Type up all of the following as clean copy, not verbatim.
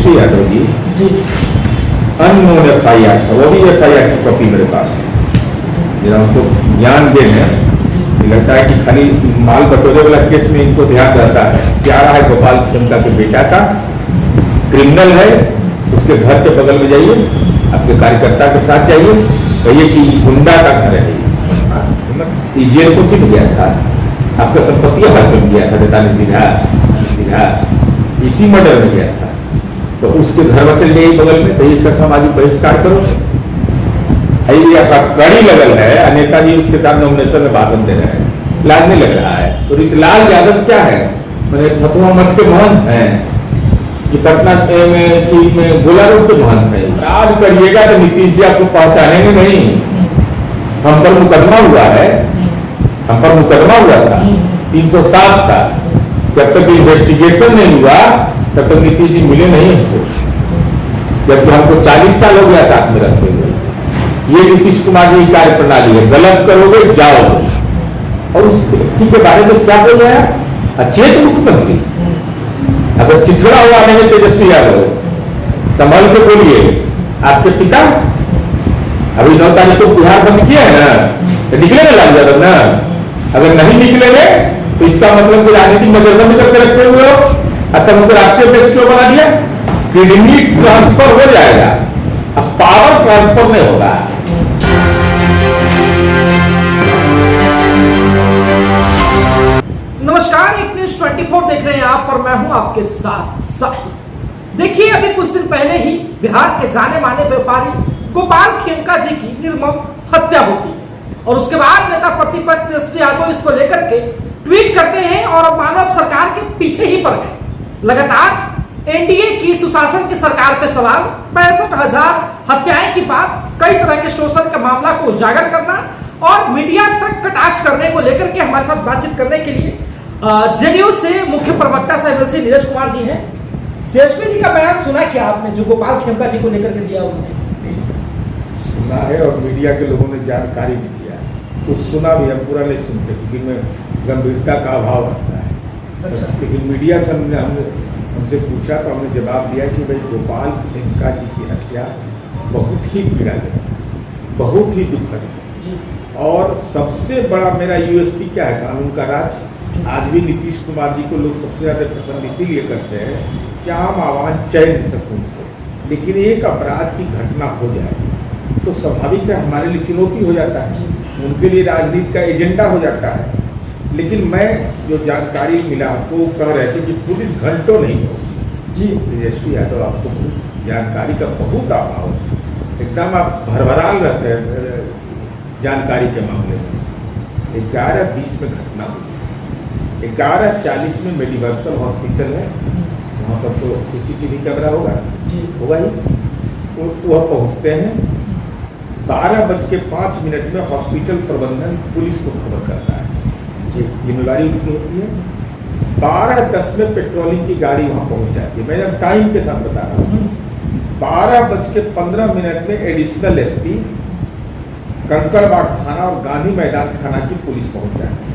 Tejashwi Yadav ji unknown FIR था, वो भी FIR की कॉपी मेरे पास है। जरा उनको ज्ञान देने लगता है कि खाली माल बटोरे वाला केस में इनको ध्यान रहता है। क्या रहा है गोपाल खेमका के बेटा का क्रिमिनल है, उसके घर के बगल में जाइए, आपके कार्यकर्ता के साथ जाइए, कहिए कि गुंडा का घर है, ये जेल को चिट गया था, आपका संपत्ति हाथ में गया था 43 बीघा, इसी मर्डर में गया था, तो उसके घर में चल जाइए बगल में, तो इसका सामाजिक बहिष्कार करो। कड़ी लगल है, नेताजी उसके साथ नॉमिनेशन में भाषण दे रहे हैं, लाज नहीं लग रहा है। तो रीतलाल यादव क्या है, मैंने फतुहा मठ के महंत हैं, कि पटना में गोला रोड के महंत है। आज करिएगा तो नीतीश जी आपको पहचानेंगे नहीं। हम पर मुकदमा हुआ है, हम पर मुकदमा हुआ था 307 का, जब तक इन्वेस्टिगेशन नहीं हुआ तब तक नीतीश जी मिले नहीं हमसे, जबकि हमको 40 साल हो गया साथ में रखते हुए। ये नीतीश कुमार की कार्य प्रणाली है, गलत करोगे जाओगे। और उस व्यक्ति के बारे में क्या बोल रहे हैं, अचेत मुख्यमंत्री। अगर चिथड़ा हुआ नहीं तेजस्वी यादव, संभल के बोलिए। आपके पिता अभी 9 तारीख को बिहार बंद किया है ना, तो निकलेगा लाल यादव ना। अगर नहीं निकलेंगे तो इसका मतलब राजनीतिक नजरबंद करके रखते हुए हो, तब उनको राष्ट्रीय प्रेस क्यों बना दिया। किडनी ट्रांसफर हो जाएगा, अब पावर ट्रांसफर नहीं होगा। नमस्कार, एक न्यूज 24 देख रहे हैं आप, और मैं हूं आपके साथ साहिब। देखिए, अभी कुछ दिन पहले ही बिहार के जाने माने व्यापारी गोपाल खेमका जी की निर्मम हत्या होती है, और उसके बाद नेता प्रतिपक्ष तेजस्वी यादव इसको लेकर के ट्वीट करते हैं और मानव सरकार के पीछे ही पड़ गए। लगातार एनडीए की सुशासन की सरकार पे सवाल, 65,000 हत्याएं की बात, कई तरह के शोषण का मामला को उजागर करना और मीडिया तक कटाक्ष करने को लेकर के हमारे साथ बातचीत करने के लिए जेडीयू से मुख्य प्रवक्ता साहब नीरज कुमार जी हैं। तेजस्वी जी का बयान सुना क्या आपने, जो गोपाल खेमका जी को लेकर के दिया उन्होंने? सुना है, और मीडिया के लोगों ने जानकारी भी दिया है, कुछ सुना भी, हम पूरा नहीं सुनते क्योंकि में गंभीरता का अभाव रहता है। अच्छा। लेकिन मीडिया से हमसे पूछा तो हमने जवाब दिया कि भाई गोपाल खेमका जी की हत्या बहुत ही पीड़ाजनक, बहुत ही दुखद है। और सबसे बड़ा मेरा USP क्या है, कानून का राज। आज भी नीतीश कुमार जी को लोग सबसे ज्यादा पसंद इसीलिए करते हैं कि आम आवाज चैन सकून से, लेकिन एक अपराध की घटना हो जाए तो स्वाभाविक है हमारे लिए चुनौती हो जाता है, उनके लिए राजनीति का एजेंडा हो जाता है। लेकिन मैं जो जानकारी मिला वो कह रहे थे कि पुलिस घंटों नहीं होगी जी। तेजस्वी यादव, आपको जानकारी का बहुत अभाव है, एकदम आप भरभराल रहते हैं जानकारी के मामले में। 11:20 में घटना हुई, 11:40 में मेडिवर्सल हॉस्पिटल है, वहाँ पर तो CCTV कैमरा होगा ही। वह पहुँचते हैं, 12:05 में हॉस्पिटल प्रबंधन पुलिस को खबर करता है, जिम्मेदारी उनकी होती है। 12:10 में पेट्रोलिंग की गाड़ी वहाँ पहुँच जाती है, मैं टाइम के साथ बता रहा हूँ। 12:15 में एडिशनल SP कंकड़बाग थाना और गांधी मैदान थाना की पुलिस पहुंच जाती है।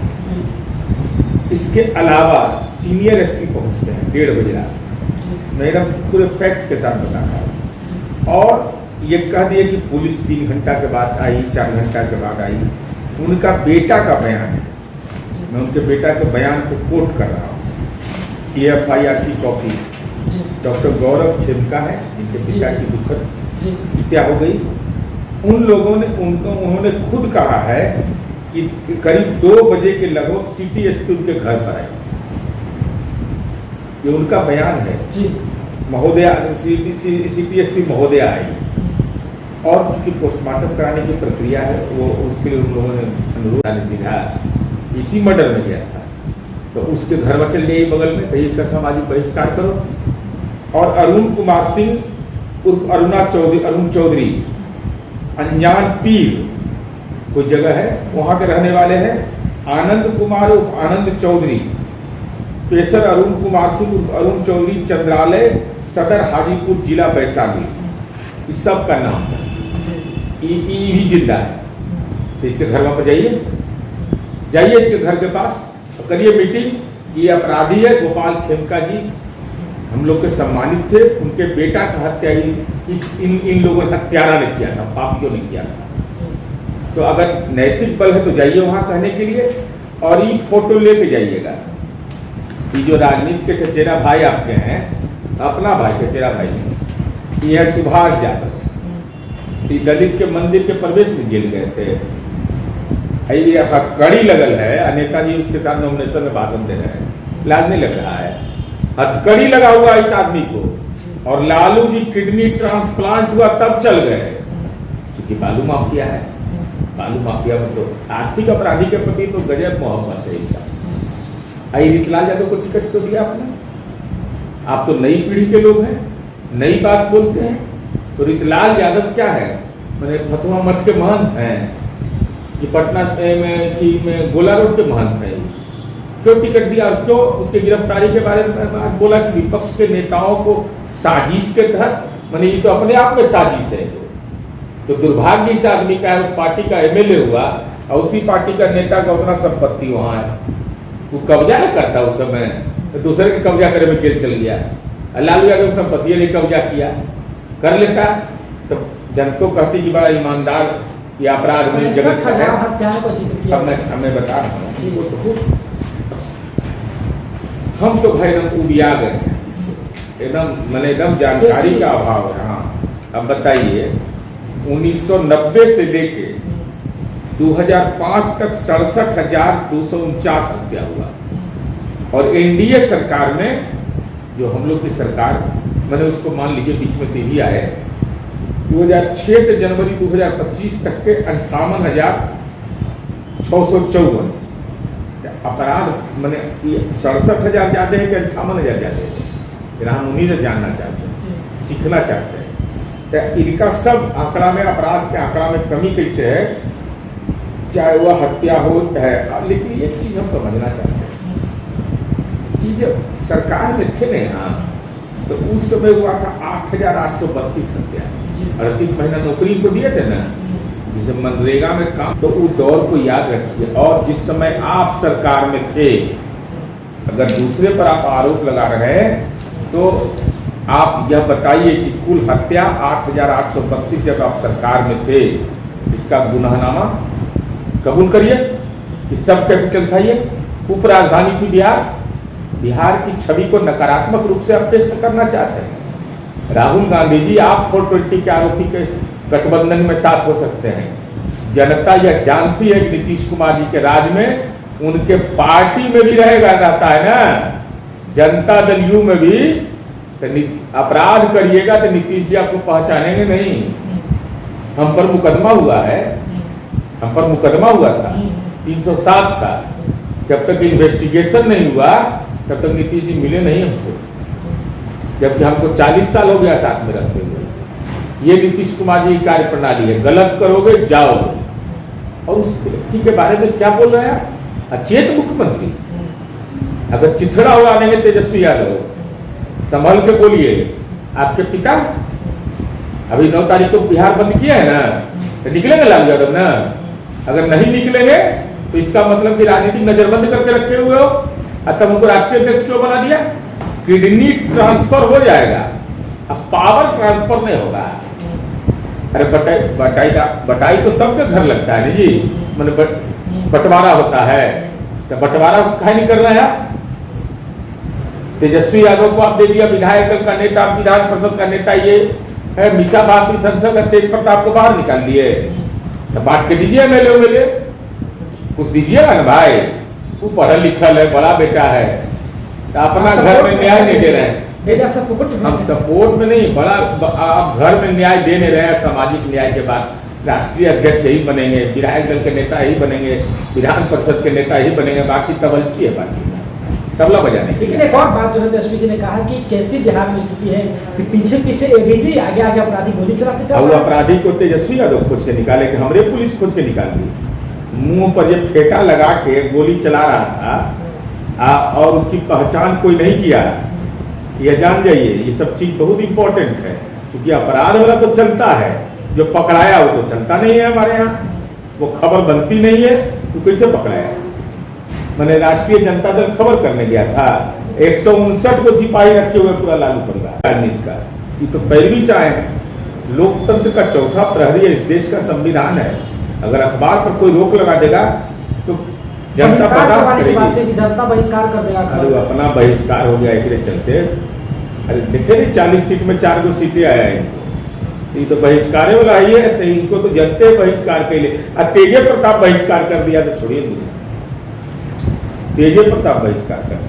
इसके अलावा सीनियर SP पहुंचते हैं 1:30 बजे रात। मैं एकदम पूरे फैक्ट के साथ बता रहा हूँ। और ये कह दिए कि पुलिस 3 घंटा के बाद आई, 4 घंटा के बाद आई। उनका बेटा का बयान है, मैं उनके बेटा के बयान को कोट कर रहा हूँ। FIR की कॉपी डॉक्टर गौरव खेमका है, जिनके पिता की दुखद हत्या हो गई। उन लोगों ने उन्होंने खुद कहा है कि करीब 2 बजे के लगभग सिटी SP उनके घर पर आए, ये उनका बयान है जी। महोदया सिटी SP महोदया आई, और उसकी पोस्टमार्टम कराने की प्रक्रिया है, वो उसके लिए उन लोगों ने अनुरोध, इसी मर्डर में गया था, तो उसके घर में चल जाइए बगल में, कहीं इसका सामाजिक बहिष्कार करो। और अरुण कुमार सिंह उर्फ अरुण चौधरी, अनजान पीर कोई जगह है, वहां के रहने वाले हैं। आनंद कुमार उर्फ आनंद चौधरी, पेशर अरुण कुमार सिंह उर्फ अरुण चौधरी, चंद्रालय सदर हाजीपुर जिला वैशाली, इस सब का नाम है। भी जिंदा है, तो इसके घर पर जाइए इसके घर के पास, करिए मीटिंग। ये अपराधी है गोपाल खेमका जी, हम लोग के सम्मानित थे, उनके बेटा का हत्या ही इन लोगों ने, हत्यारा ने किया था, पापियों ने किया था। तो अगर नैतिक बल है तो जाइए वहां कहने के लिए, और ये फोटो लेके जाइएगा। ये जो राजनीति के चचेरा भाई आपके हैं, अपना भाई चचेरा भाई, ये है सुभाष यादव, दलित के मंदिर के प्रवेश में जेल गए थे। ये हथकड़ी लगल है, नेताजी उसके साथ नॉमिनेशन में भाषण दे रहे हैं, लाज नहीं लग रहा है? हथकड़ी लगा हुआ इस आदमी को, और लालू जी किडनी ट्रांसप्लांट हुआ तब चल गए, क्योंकि बालू माफिया है। बालू माफिया में तो आर्थिक अपराधी के प्रति तो गजब मोहब्बत है इनका। रीतलाल यादव को टिकट तो दिया आपने? आप तो नई पीढ़ी के लोग हैं, नई बात बोलते हैं। तो रीतलाल यादव क्या है? मैंने फतुहा मठ के महंत हैं, ये पटना में गोला रोड के महंत हैं। क्यों टिकट दिया? क्यों उसके गिरफ्तारी के बारे में बात बोला कि विपक्ष के नेताओं को साजिश के तहत, मैंने ये तो अपने आप में साजिश है। तो दुर्भाग्य इस आदमी का है, उस पार्टी का एमएलए हुआ और उसी पार्टी का नेता का उतना संपत्ति वहां है, तो कब्जा न करता उस समय, तो दूसरे के कब्जा करे में जेल चल गया। लालू यादव संपत्ति ने कब्जा किया, कर लेता तो जनता कहती कि बड़ा ईमानदार या अपराध में जगत का है। अब मैं बता रहा हूँ, हम तो भाई एकदम उबिया गए हैं, एकदम मैंने एकदम जानकारी का अभाव है। हाँ, अब बताइए 1990 से लेके 2005 तक 67,249 हत्या हुआ, और एनडीए सरकार में, जो हम लोग की सरकार, मैंने उसको मान लीजिए बीच में टीवी आए, 2006 से जनवरी 2025 तक के 58,654 अपराध, मैंने 67,000 ज्यादा है कि 58,000 ज्यादा है? हम उन्हीं से जानना चाहते हैं, सीखना चाहते हैं। तो इनका सब आंकड़ा में, अपराध के आंकड़ा में कमी कैसे है, चाहे वह हत्या हो है। लेकिन एक चीज हम समझना चाहते हैं, ये जब सरकार में थे ना यहाँ, तो उस समय हुआ था 8,832 हत्या, 38 महीना नौकरी को दिए थे ना, जिसे मनरेगा में काम। तो उस दौर को याद रखिए, और जिस समय आप सरकार में थे, अगर दूसरे पर आप आरोप लगा रहे हैं तो आप यह बताइए कि कुल हत्या 8,832 जब आप सरकार में थे, इसका गुनाहनामा कबूल करिए कि सब कैपिटल था, ये उप राजधानी थी बिहार। बिहार की छवि को नकारात्मक रूप से आप पेश करना चाहते हैं। राहुल गांधी जी, आप 420 के आरोपी के गठबंधन में साथ हो सकते हैं। जनता यह जानती है कि नीतीश कुमार जी के राज में उनके पार्टी में भी रहता है ना, जनता दल यू में भी। तो अपराध करिएगा तो नीतीश जी आपको पहचानेंगे नहीं। हम पर मुकदमा हुआ है, हम पर मुकदमा हुआ था 307 का। जब तक इन्वेस्टिगेशन नहीं हुआ तब तक नीतीश जी मिले नहीं हमसे, जबकि हमको 40 साल हो गया साथ में रहते हुए। ये नीतीश कुमार जी की कार्य प्रणाली है, गलत करोगे जाओगे। और उस व्यक्ति के बारे में क्या बोल रहे हैं? अचेत मुख्यमंत्री। अगर चिथड़ा उड़ा देंगे तेजस्वी यादव, संभल के बोलिए। आपके पिता अभी 9 तारीख को बिहार बंद किया है ना, तो निकलेंगे लालू यादव ना। अगर नहीं निकलेंगे तो इसका मतलब कि राजनीति नजरबंद करके रखे हुए हो। तब उनको राष्ट्रीय अध्यक्ष क्यों बना दिया? किडनी ट्रांसफर हो जाएगा, अब पावर ट्रांसफर नहीं होगा। अरे बटाई तो सबके घर लगता है ना जी, मतलब बंटवारा होता है, तो बंटवारा काहे नहीं कर रहे हैं आप? तेजस्वी यादव को आप दे दिया विधायक दल का नेता, विधान परिषद का नेता, ये है मीसा भारती संसद है, तेज प्रताप को बाहर निकाल दिए। तो बांट के दीजिए एमएलए, कुछ दीजिएगा ना भाई। वो पढ़ा लिखल है, बड़ा बेटा है, तो अपना घर में न्याय नहीं दे रहे हैं। हम सपोर्ट में नहीं, बड़ा आप घर में न्याय दे नहीं रहे हैं। सामाजिक न्याय के बाद राष्ट्रीय अध्यक्ष यही बनेंगे, विधायक दल के नेता यही बनेंगे, विधान परिषद के नेता यही बनेंगे, बाकी तबलची है बाकी तबला बजाने। लेकिन एक और बात जो है तेजस्वी जी ने कहा कि कैसी बिहार में स्थिति है कि पीछे पीछे एडीजी आगे आगे अपराधी गोली चलाते चल रहे हैं। अपराधी को तेजस्वी यादव खोज के निकाले कि हमरे पुलिस खोज के निकाल दी। मुंह पर ये फेटा लगा के गोली चला रहा था और उसकी पहचान कोई नहीं किया। ये जान जाइए, ये सब चीज बहुत इंपॉर्टेंट है, क्योंकि अपराध वाला तो चलता है, जो पकड़ाया वो तो चलता नहीं है हमारे यहाँ, वो खबर बनती नहीं है, तो कैसे पकड़ाया? मैंने राष्ट्रीय जनता दल खबर करने गया था, 159 को सिपाही रखे हुए पूरा लालू परिवार राजनीति का, ये तो पैरवी से आए हैं। लोकतंत्र का चौथा प्रहरी है, इस देश का संविधान है। अगर अखबार पर कोई रोक लगा देगा तो जनता बर्दाश्त करेगी, जनता बहिष्कार कर देगा। अरे अपना बहिष्कार हो गया एक चलते। अरे देखे नहीं 40 सीट में 4 गो सीटें आया इनको, ये तो बहिष्कार वाला ही है, तो इनको तो जनते बहिष्कार के लिए। तेजे प्रताप बहिष्कार कर दिया तो छोड़िए, तेजे प्रताप बहिष्कार कर दिया।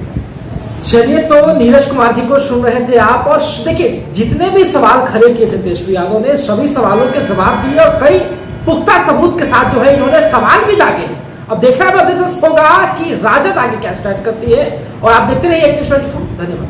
चलिए, तो नीरज कुमार जी को सुन रहे थे आप, और देखिए जितने भी सवाल खड़े किए थे तेजस्वी यादव ने, सभी सवालों के जवाब दिए और कई पुख्ता सबूत के साथ जो है इन्होंने सवाल भी दागे हैं। अब देखना भी दिलचस्प होगा कि राजद आगे क्या स्टैंड करती है, और आप देखते रहिए News 24। धन्यवाद।